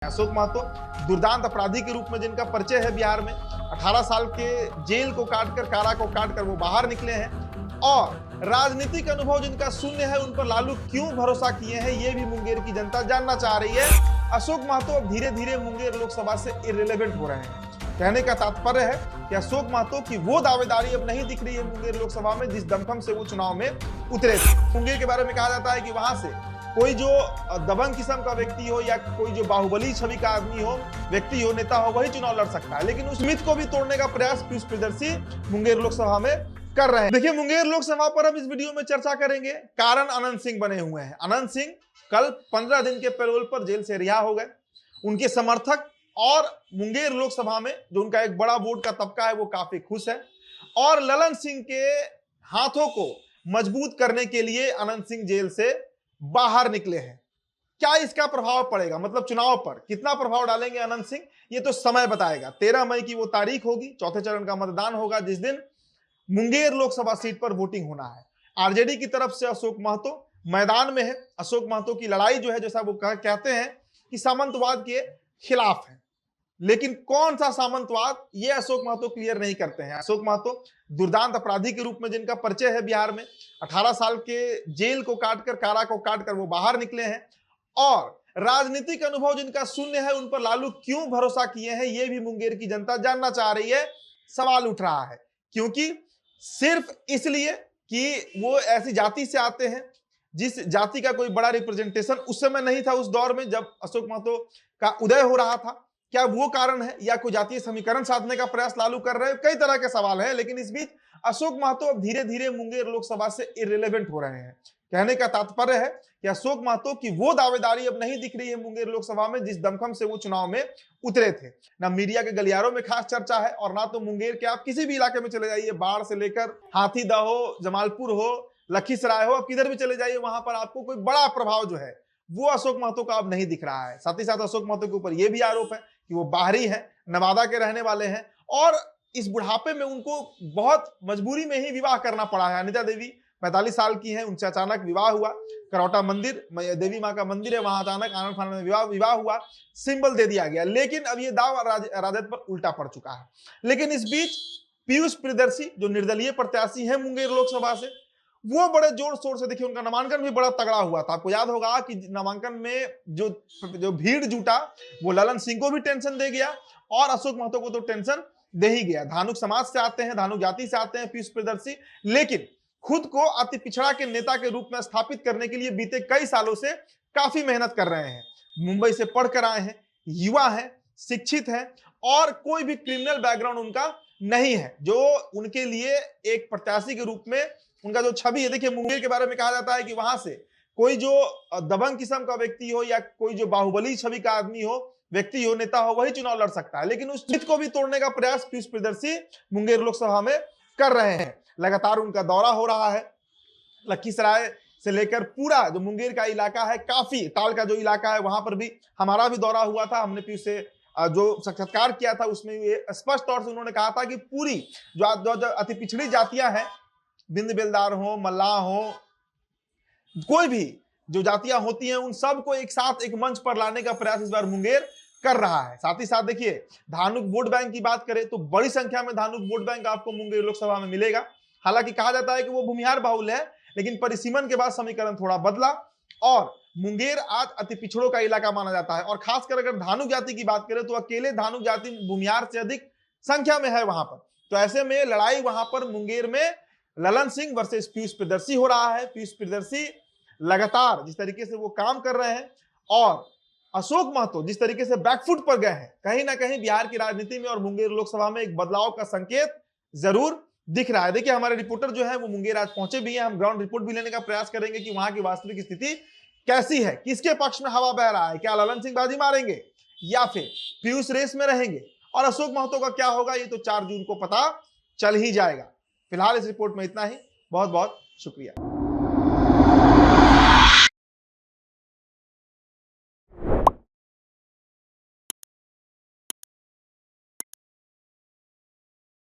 अशोक महतो दुर्दांत अपराधी के रूप में जिनका परिचय है बिहार में, 18 साल के जेल को काटकर, कारा को काटकर वो बाहर निकले हैं और राजनीतिक अनुभव जिनका शून्य है, उन पर लालू क्यों भरोसा किए हैं, ये भी मुंगेर की जनता जानना चाह रही है। अशोक महतो अब धीरे धीरे मुंगेर लोकसभा से इररिलेवेंट हो रहे हैं। कहने का तात्पर्य है कि अशोक महतो की वो दावेदारी अब नहीं दिख रही है मुंगेर लोकसभा में जिस दमखम से वो चुनाव में उतरे थे। मुंगेर के बारे में कहा जाता है कि वहां से कोई जो दबंग किस्म का व्यक्ति हो या कोई जो बाहुबली छवि का आदमी हो, व्यक्ति हो, नेता हो, वही चुनाव लड़ सकता है। लेकिन उस मिथ को भी तोड़ने का प्रयास पीयूष प्रियदर्शी मुंगेर लोकसभा में कर रहे हैं। देखिए, मुंगेर लोकसभा पर हम इस वीडियो में चर्चा करेंगे। कारण अनंत सिंह बने हुए हैं। अनंत सिंह कल 15 दिन के पैरोल पर जेल से रिहा हो गए। उनके समर्थक और मुंगेर लोकसभा में जो उनका एक बड़ा वोट का तबका है वो काफी खुश है और ललन सिंह के हाथों को मजबूत करने के लिए अनंत सिंह जेल से बाहर निकले हैं। क्या इसका प्रभाव पड़ेगा, मतलब चुनाव पर कितना प्रभाव डालेंगे अनंत सिंह, ये तो समय बताएगा। 13 मई की वो तारीख होगी, चौथे चरण का मतदान होगा, जिस दिन मुंगेर लोकसभा सीट पर वोटिंग होना है। आरजेडी की तरफ से अशोक महतो मैदान में है। अशोक महतो की लड़ाई जो है, जैसा वो कहते हैं कि सामंतवाद के खिलाफ है, लेकिन कौन सा सामंतवाद, ये अशोक महतो क्लियर नहीं करते हैं। अशोक महतो दुर्दांत अपराधी के रूप में जिनका परिचय है बिहार में, 18 साल के जेल को काटकर, कारा को काटकर वो बाहर निकले हैं और राजनीतिक अनुभव जिनका शून्य है, उन पर लालू क्यों भरोसा किए हैं, ये भी मुंगेर की जनता जानना चाह रही है। सवाल उठ रहा है क्योंकि सिर्फ इसलिए कि वो ऐसी जाति से आते हैं जिस जाति का कोई बड़ा रिप्रेजेंटेशन उस समय नहीं था, उस दौर में जब अशोक महतो का उदय हो रहा था। क्या वो कारण है या कोई जातीय समीकरण साधने का प्रयास लालू कर रहे हैं? कई तरह के सवाल हैं, लेकिन इस बीच अशोक महतो अब धीरे धीरे मुंगेर लोकसभा से इररिलेवेंट हो रहे हैं। कहने का तात्पर्य है कि अशोक महतो की वो दावेदारी अब नहीं दिख रही है मुंगेर लोकसभा में जिस दमखम से वो चुनाव में उतरे थे। ना मीडिया के गलियारों में खास चर्चा है और ना तो मुंगेर के आप किसी भी इलाके में चले जाइए, बाढ़ से लेकर हाथीदह हो, जमालपुर हो, लखीसराय हो, आप किधर भी चले जाइए, वहां पर आपको कोई बड़ा प्रभाव जो है वो अशोक महतो का अब नहीं दिख रहा है। साथ ही साथ अशोक महतो के ऊपर यह भी आरोप है कि वो बाहरी हैं, नवादा के रहने वाले हैं और इस बुढ़ापे में उनको बहुत मजबूरी में ही विवाह करना पड़ा है। अनिता देवी 45 साल की हैं, उनसे अचानक विवाह हुआ। करौटा मंदिर, देवी माँ का मंदिर है, वहां अचानक आनंद फानन में विवाह हुआ, सिंबल दे दिया गया। लेकिन अब ये दाव राजद पर उल्टा पड़ चुका है। लेकिन इस बीच पीयूष प्रियदर्शी जो निर्दलीय प्रत्याशी हैं मुंगेर लोकसभा से, वो बड़े जोर शोर से, देखिए उनका नामांकन भी बड़ा तगड़ा हुआ था। आपको याद होगा कि नामांकन में जो भीड़ जुटा वो ललन सिंह को भी टेंशन दे गया और अशोक महतो को तो टेंशन दे ही गया। धानुक समाज से आते हैं, धानुक जाति से आते हैं पीयूष प्रियदर्शी, लेकिन खुद को अति पिछड़ा के नेता के रूप में स्थापित करने के लिए बीते कई सालों से काफी मेहनत कर रहे हैं। मुंबई से पढ़कर आए हैं, युवा हैं, शिक्षित हैं और कोई भी क्रिमिनल बैकग्राउंड उनका नहीं है, जो उनके लिए एक प्रत्याशी के रूप में उनका जो छवि है। देखिए, मुंगेर के बारे में कहा जाता है कि वहां से कोई जो दबंग किस्म का व्यक्ति हो या कोई जो बाहुबली छवि का आदमी हो, व्यक्ति हो, नेता हो, वही चुनाव लड़ सकता है। लेकिन उस मिथ को भी तोड़ने का प्रयास पीयूष प्रियदर्शी मुंगेर लोकसभा में कर रहे हैं। लगातार उनका दौरा हो रहा है, लखीसराय से लेकर पूरा जो मुंगेर का इलाका है, काफी ताल का जो इलाका है, वहां पर भी हमारा भी दौरा हुआ था। हमने पीयूष से जो साक्षात्कार किया था उसमें ये स्पष्ट तौर से उन्होंने कहा था कि पूरी जो अति पिछड़ी जातियां हैं, बिंद बेलदार हो, मल्लाह हो, कोई भी जो जातियां होती हैं, उन सबको एक साथ एक मंच पर लाने का प्रयास इस बार मुंगेर कर रहा है। साथ ही साथ देखिए, धानुक वोट बैंक की बात करें तो बड़ी संख्या में धानुक वोट बैंक आपको मुंगेर लोकसभा में मिलेगा। हालांकि कहा जाता है कि वो भूमिहार बाहुल्य है, लेकिन परिसीमन के बाद समीकरण थोड़ा बदला और मुंगेर आज अति पिछड़ों का इलाका माना जाता है। और खासकर अगर धानुक जाति की बात करें तो अकेले धानुक जाति भूमिहार से अधिक संख्या में है वहां पर। तो ऐसे में लड़ाई वहां पर मुंगेर में ललन सिंह वर्सेस पीयूष प्रियदर्शी हो रहा है। पीयूष प्रियदर्शी लगातार जिस तरीके से वो काम कर रहे हैं और अशोक महतो जिस तरीके से बैकफुट पर गए हैं, कहीं ना कहीं बिहार की राजनीति में और मुंगेर लोकसभा में एक बदलाव का संकेत जरूर दिख रहा है। देखिए, हमारे रिपोर्टर जो है वो मुंगेर आज पहुंचे भी हैं। हम ग्राउंड रिपोर्ट भी लेने का प्रयास करेंगे कि वहां की वास्तविक स्थिति कैसी है, किसके पक्ष में हवा बह रहा है, क्या ललन सिंह बाजी मारेंगे या फिर पीयूष रेस में रहेंगे और अशोक महतो का क्या होगा, ये तो 4 जून को पता चल ही जाएगा। फिलहाल इस रिपोर्ट में इतना ही। बहुत बहुत शुक्रिया।